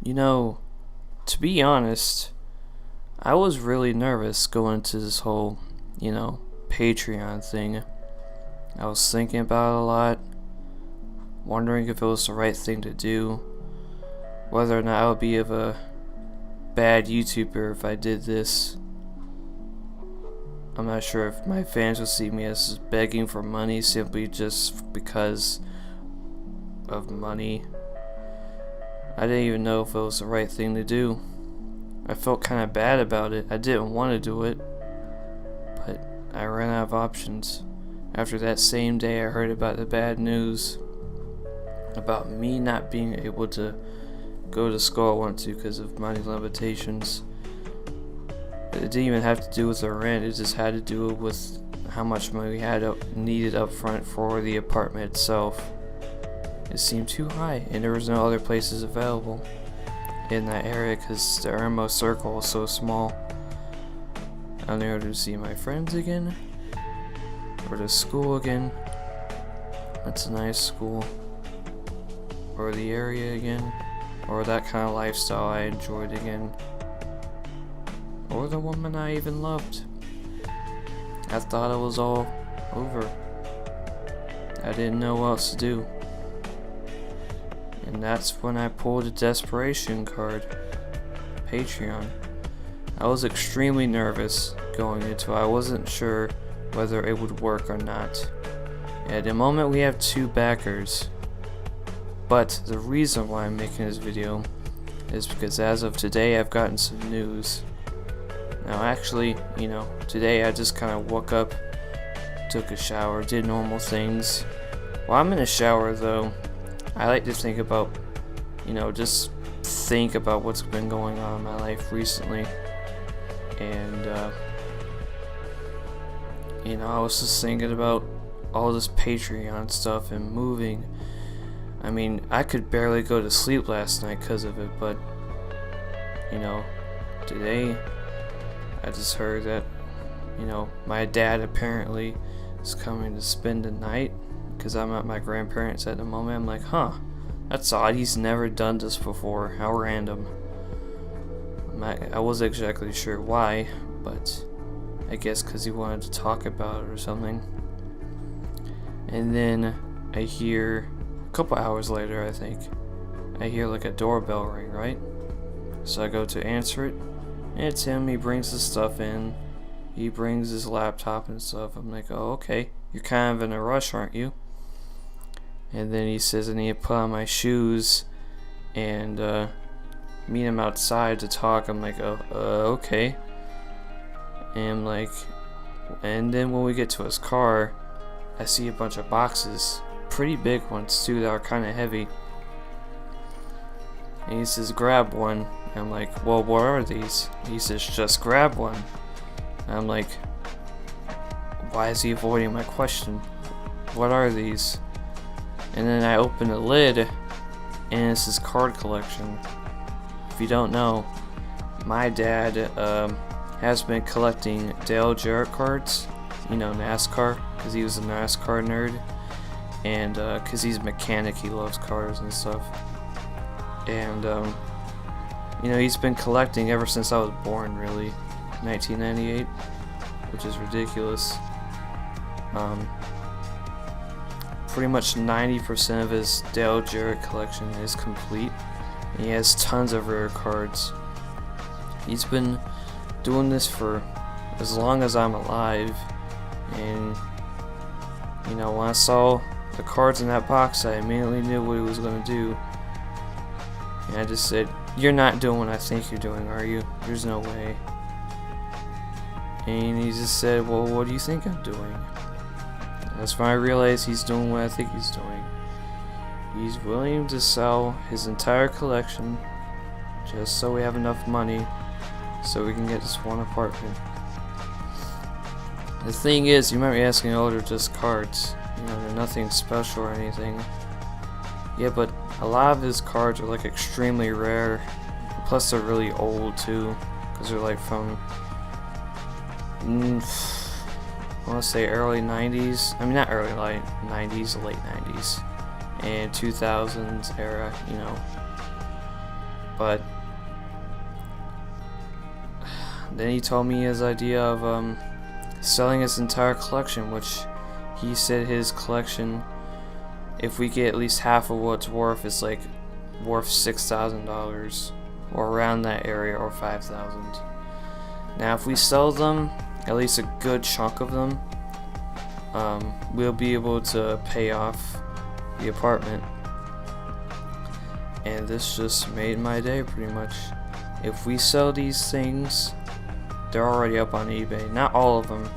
You know, to be honest, I was really nervous going into this whole, Patreon thing. I was thinking about it a lot, wondering if it was the right thing to do, whether or not I would be of a bad YouTuber if I did this. I'm not sure if my fans would see me as begging for money simply just because of money. I didn't even know if it was the right thing to do. I felt kind of bad about it. I didn't want to do it, but I ran out of options. After that same day, I heard about the bad news about me not being able to go to school I wanted to because of money limitations. It didn't even have to do with the rent, it just had to do with how much money we had needed up front for the apartment itself. It seemed too high, and there was no other places available in that area because the Irmo circle was so small. I'm able to see my friends again, or to school again. That's a nice school, or the area again, or that kind of lifestyle I enjoyed again, or the woman I even loved. I thought it was all over. I didn't know what else to do. And that's when I pulled a desperation card. Patreon. I was extremely nervous going into it. I wasn't sure whether it would work or not. At the moment we have 2 backers. But the reason why I'm making this video is because as of today I've gotten some news. Now actually, today I just kind of woke up, took a shower, did normal things. While I'm in the shower though, I like to think about, just think about what's been going on in my life recently. And, I was just thinking about all this Patreon stuff and moving. I mean, I could barely go to sleep last night because of it, but, today I just heard that, my dad apparently is coming to spend the night. Because I'm at my grandparents at the moment. I'm like, huh, that's odd. He's never done this before. How random. I wasn't exactly sure why, but I guess because he wanted to talk about it or something. And then I hear, a couple hours later I think, I hear like a doorbell ring, right? So I go to answer it, and it's him. He brings his stuff in. He brings his laptop and stuff. I'm like, oh, okay. You're kind of in a rush, aren't you? And then he says I need to put on my shoes and meet him outside to talk. I'm like, okay. And then when we get to his car, I see a bunch of boxes, pretty big ones too, that are kind of heavy. And he says, grab one. And I'm like, well, what are these? He says, just grab one. And I'm like, why is he avoiding my question? What are these? And then I open the lid, and it's his card collection. If you don't know, my dad has been collecting Dale Jarrett cards, NASCAR, because he was a NASCAR nerd, and because he's a mechanic, he loves cars and stuff. And he's been collecting ever since I was born, really, 1998, which is ridiculous. Pretty much 90% of his Dale Jarrett collection is complete. And he has tons of rare cards. He's been doing this for as long as I'm alive. And, when I saw the cards in that box, I immediately knew what he was going to do. And I just said, you're not doing what I think you're doing, are you? There's no way. And he just said, well, what do you think I'm doing? That's when I realized he's doing what I think he's doing. He's willing to sell his entire collection just so we have enough money so we can get this one apartment. The thing is, you might be asking, oh, they're just cards. They're nothing special or anything. Yeah, but a lot of his cards are like extremely rare. Plus they're really old too, because they're like from I want to say early 90s. I mean, not early, late 90s, and 2000s era, But then he told me his idea of selling his entire collection, which he said his collection, if we get at least half of what it's worth, is like worth $6,000 or around that area, or $5,000. Now if we sell them, at least a good chunk of them, we'll be able to pay off the apartment. And this just made my day pretty much. If we sell these things, they're already up on eBay. Not all of them.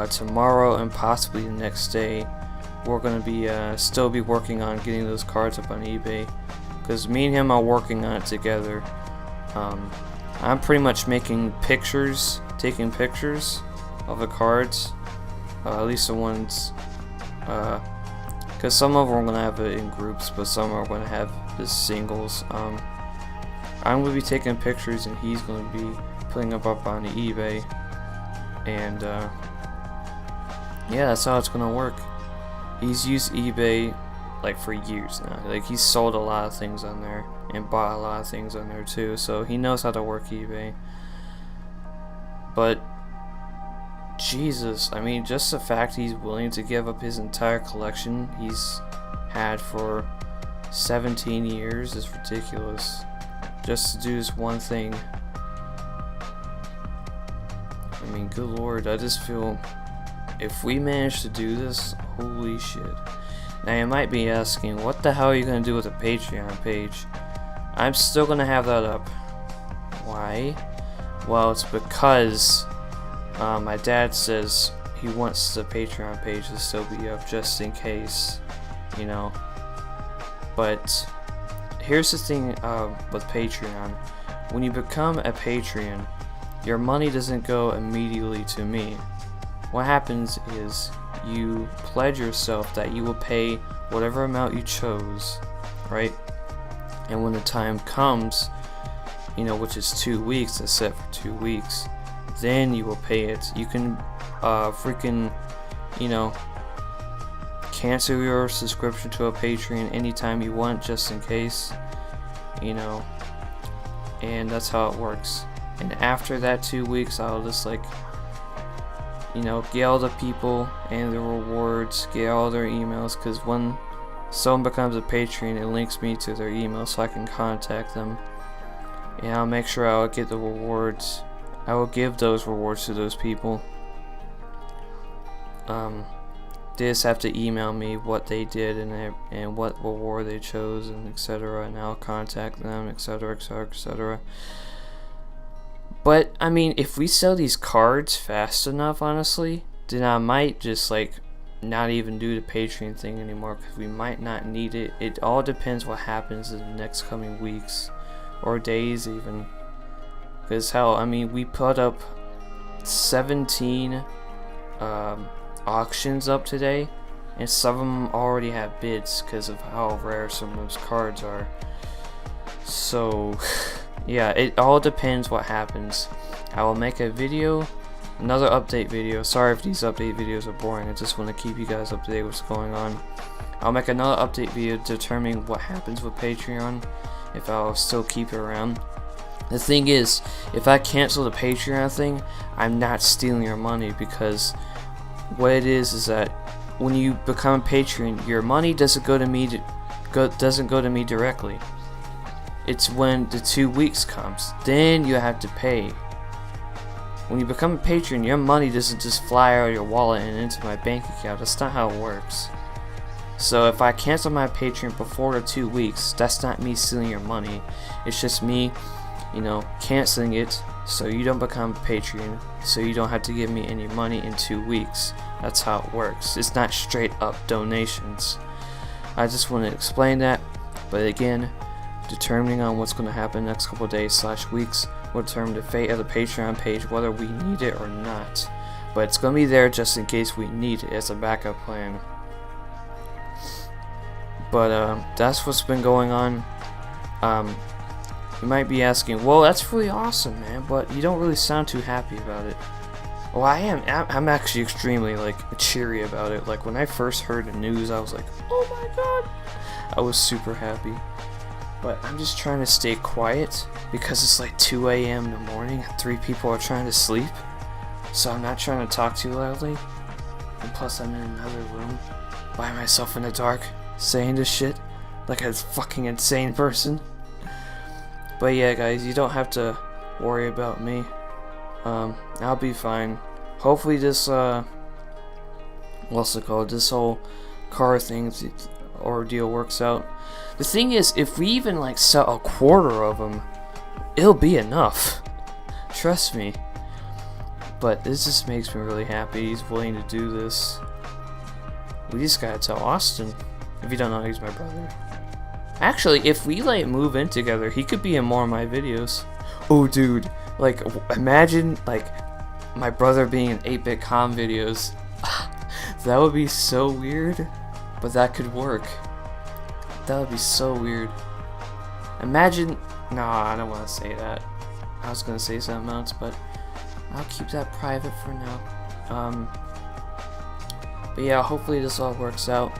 Tomorrow and possibly the next day, we're gonna be still be working on getting those cards up on eBay, because me and him are working on it together. I'm pretty much making pictures, taking pictures of the cards, at least the ones, because some of them are gonna have it in groups, but some are gonna have the singles. I'm gonna be taking pictures, and he's gonna be putting them up on the eBay, and yeah, that's how it's gonna work. He's used eBay like for years now. Like, he's sold a lot of things on there and bought a lot of things on there too, so he knows how to work eBay. But Jesus, I mean, just the fact he's willing to give up his entire collection he's had for 17 years is ridiculous, just to do this one thing. I mean, good lord, I just feel if we manage to do this, holy shit. Now you might be asking, what the hell are you going to do with the Patreon page? I'm still going to have that up. Why? Well, it's because my dad says he wants the Patreon page to still be up just in case, you know. But here's the thing with Patreon. When you become a Patreon, your money doesn't go immediately to me. What happens is you pledge yourself that you will pay whatever amount you chose, right? And when the time comes, you know, which is 2 weeks, it's set for 2 weeks, then you will pay it. You can freaking, you know, cancel your subscription to a Patreon anytime you want, just in case, you know, and that's how it works. And after that 2 weeks, I'll just, like, you know, get all the people and the rewards, get all their emails, because when someone becomes a Patreon, it links me to their email so I can contact them, and I'll make sure I'll get the rewards. I will give those rewards to those people. They just have to email me what they did and what reward they chose, and etc., and I'll contact them, etc., etc., etc. But I mean, if we sell these cards fast enough, honestly, then I might just, like, not even do the Patreon thing anymore, because we might not need it. It all depends what happens in the next coming weeks or days even. Because hell, I mean, we put up 17 auctions up today, and some of them already have bids because of how rare some of those cards are. So yeah, it all depends what happens. I will make a video, another update video. Sorry if these update videos are boring, I just want to keep you guys up to date with what's going on. I'll make another update video determining what happens with Patreon, if I'll still keep it around. The thing is, if I cancel the Patreon thing, I'm not stealing your money, because what it is that when you become a Patreon, your money doesn't go to me directly. It's when the 2 weeks comes, then you have to pay. When you become a Patreon, your money doesn't just fly out of your wallet and into my bank account. That's not how it works. So if I cancel my Patreon before the 2 weeks, that's not me stealing your money. It's just me, you know, canceling it so you don't become a Patreon, so you don't have to give me any money in 2 weeks. That's how it works. It's not straight up donations. I just want to explain that, but again, determining on what's going to happen next couple of days / weeks will determine the fate of the Patreon page, whether we need it or not. But it's going to be there just in case we need it as a backup plan. But that's what's been going on. You might be asking, well, that's really awesome, man, but you don't really sound too happy about it. Well, I am. I'm actually extremely, like, cheery about it. Like, when I first heard the news, I was like, oh my god. I was super happy. But I'm just trying to stay quiet because it's like 2 a.m. in the morning and 3 people are trying to sleep. So I'm not trying to talk too loudly. And plus I'm in another room by myself in the dark saying this shit like a fucking insane person. But yeah, guys, you don't have to worry about me. I'll be fine. Hopefully this what's it called, this whole car thing ordeal works out. The thing is, if we even like sell a quarter of them, it'll be enough. Trust me. But this just makes me really happy he's willing to do this. We just gotta tell Austin. If you don't know, he's my brother. Actually, if we like move in together, he could be in more of my videos. Oh dude, like imagine like my brother being in 8-bit com videos. That would be so weird, but that could work. That would be so weird. Imagine, nah, I don't want to say that. I was gonna say something else, but I'll keep that private for now. But yeah, hopefully this all works out.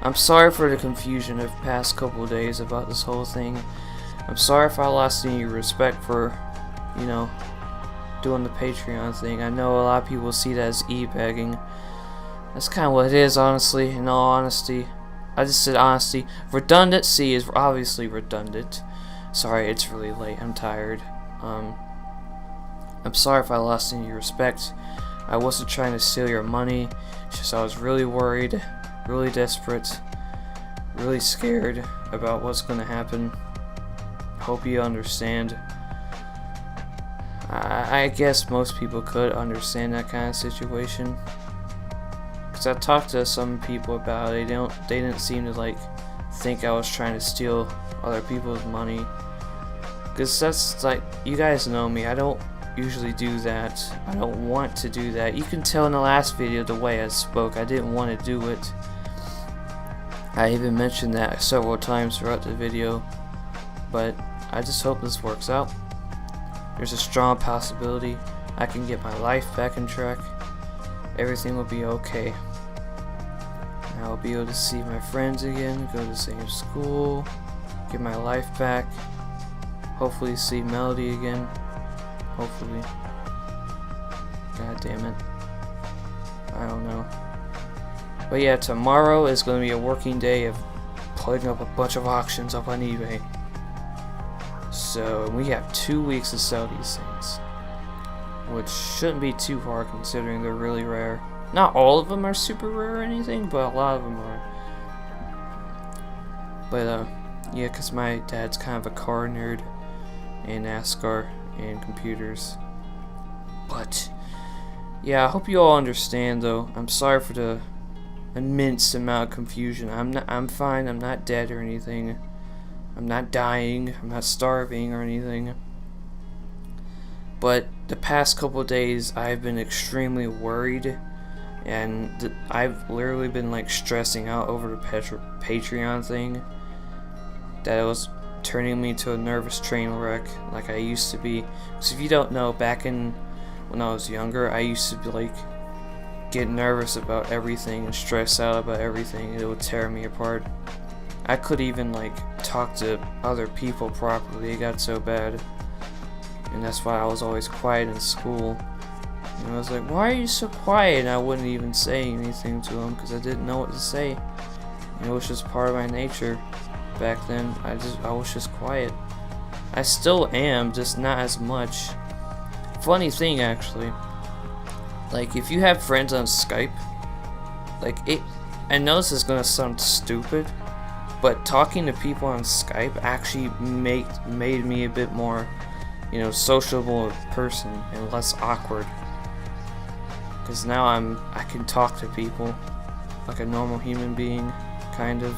I'm sorry for the confusion of the past couple of days about this whole thing. I'm sorry if I lost any respect for, you know, doing the Patreon thing. I know a lot of people see that as e-begging. That's kind of what it is, honestly, in all honesty. I just said honesty. Redundancy is obviously redundant. Sorry, it's really late. I'm tired. I'm sorry if I lost any respect. I wasn't trying to steal your money. It's just I was really worried, really desperate, really scared about what's going to happen. Hope you understand. I guess most people could understand that kind of situation. Cause I talked to some people about it. They didn't seem to like think I was trying to steal other people's money. Cause that's like, you guys know me. I don't usually do that. I don't want to do that. You can tell in the last video the way I spoke. I didn't want to do it. I even mentioned that several times throughout the video. But I just hope this works out. There's a strong possibility I can get my life back on track. Everything will be okay. I'll be able to see my friends again, go to the same school, get my life back, hopefully see Melody again, hopefully. God damn it. I don't know. But yeah, tomorrow is going to be a working day of putting up a bunch of auctions up on eBay. So we have 2 weeks to sell these things, which shouldn't be too hard considering they're really rare. Not all of them are super rare or anything, but a lot of them are. But yeah, because my dad's kind of a car nerd and NASCAR and computers. But yeah, I hope you all understand though. I'm sorry for the immense amount of confusion. I'm fine. I'm not dead or anything. I'm not dying. I'm not starving or anything. But the past couple of days I've been extremely worried, and I've literally been like stressing out over the Patreon thing, that it was turning me to a nervous train wreck like I used to be. Because if you don't know, back in when I was younger, I used to be like get nervous about everything and stress out about everything. It would tear me apart. I could even like talk to other people properly. It got so bad. And that's why I was always quiet in school. And I was like, why are you so quiet? And I wouldn't even say anything to him because I didn't know what to say. And it was just part of my nature back then. I was just quiet. I still am, just not as much. Funny thing actually, like if you have friends on Skype, like I know this is gonna sound stupid, but talking to people on Skype actually made me a bit more, you know, sociable person and less awkward. Because now I can talk to people like a normal human being, kind of,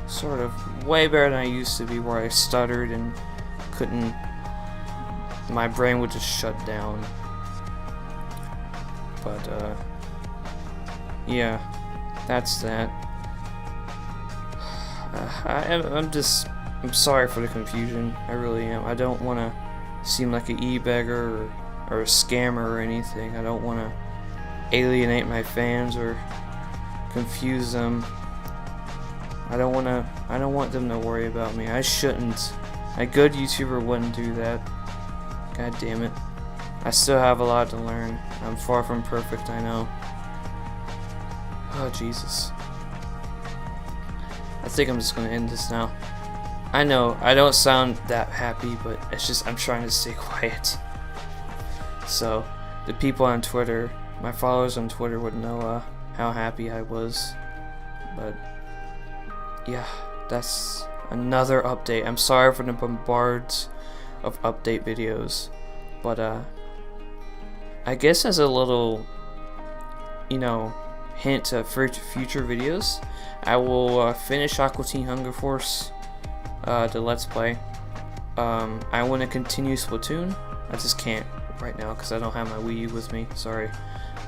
sort of, way better than I used to be, where I stuttered and couldn't, my brain would just shut down. But yeah, that's that. I'm sorry for the confusion. I really am. I don't want to seem like an e-beggar or a scammer or anything. I don't want to alienate my fans or confuse them I don't want them to worry about me. I shouldn't. A good YouTuber wouldn't do that. God damn it. I still have a lot to learn. I'm far from perfect, I know. Oh, Jesus. I think I'm just gonna end this now. I know, I don't sound that happy, but it's just I'm trying to stay quiet. So, the people on Twitter, my followers on Twitter would know how happy I was. But, yeah, that's another update. I'm sorry for the bombard of update videos. But, I guess as a little, you know, hint to future videos, I will finish Aqua Teen Hunger Force, the Let's Play. I want to continue Splatoon. I just can't right now because I don't have my Wii U with me. Sorry.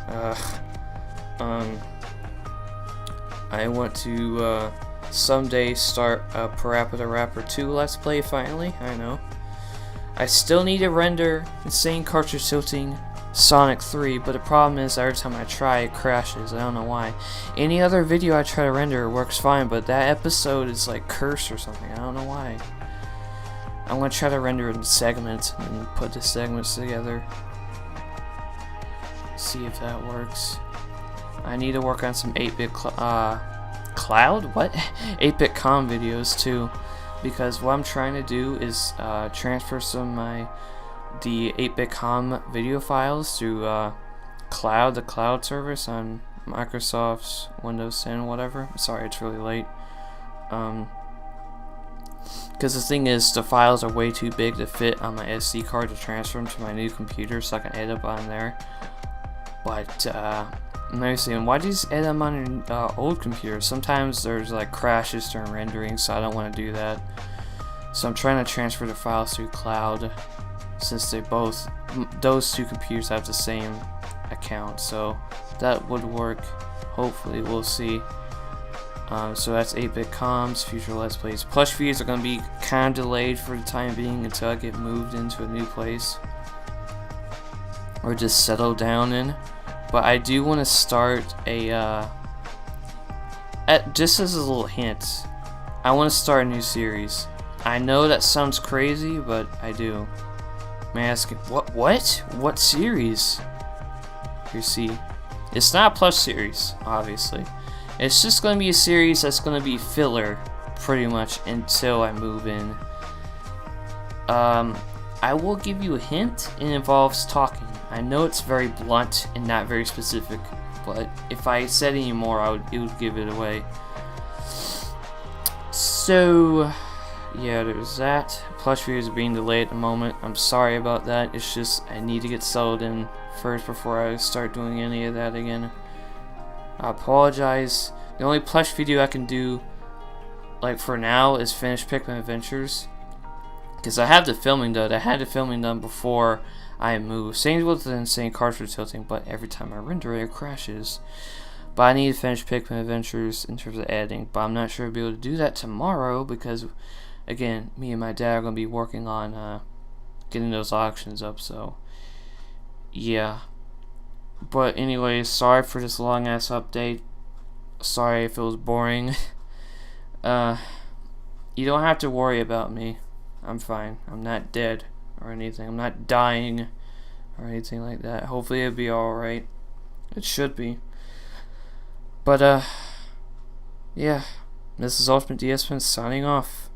I want to someday start Parappa the Rapper 2 Let's Play finally. I know. I still need to render Insane Cartridge Tilting Sonic 3, but the problem is every time I try it crashes. I don't know why. Any other video I try to render works fine, but that episode is like cursed or something. I don't know why. I'm gonna try to render it in segments and put the segments together. See if that works. I need to work on some 8-bit cloud? What? 8-bit com videos too, because what I'm trying to do is transfer some of the 8-bit com video files to the cloud service on Microsoft's Windows 10 whatever. Sorry, it's really late. Because the thing is, the files are way too big to fit on my SD card to transfer them to my new computer, so I can edit them on there. But I'm saying, why do you edit them on your old computer? Sometimes there's like crashes during rendering, so I don't want to do that. So I'm trying to transfer the files to cloud, since those two computers have the same account, so that would work. Hopefully, we'll see. So that's 8-bit comms, future Let's Plays. Plush videos are going to be kind of delayed for the time being until I get moved into a new place, or just settle down in. But I do want to start a, just as a little hint, I want to start a new series. I know that sounds crazy, but I do. May I ask, what series? You see, it's not a plush series, obviously. It's just going to be a series that's going to be filler, pretty much, until I move in. I will give you a hint. It involves talking. I know it's very blunt and not very specific, but if I said any more, it would give it away. So, yeah, there's that. Plush videos are being delayed at the moment. I'm sorry about that. It's just I need to get settled in first before I start doing any of that again. I apologize. The only plush video I can do, like for now, is finish Pikmin Adventures, because I have the filming done. I had the filming done before I moved. Same with the Insane Cartridge Tilting, but every time I render it, it crashes. But I need to finish Pikmin Adventures in terms of editing, but I'm not sure I'll be able to do that tomorrow because, again, me and my dad are going to be working on getting those auctions up, so yeah. But anyways, sorry for this long ass update. Sorry if it was boring. You don't have to worry about me. I'm fine. I'm not dead or anything. I'm not dying or anything like that. Hopefully it'll be alright. It should be. But yeah. This is Ultimate DSM signing off.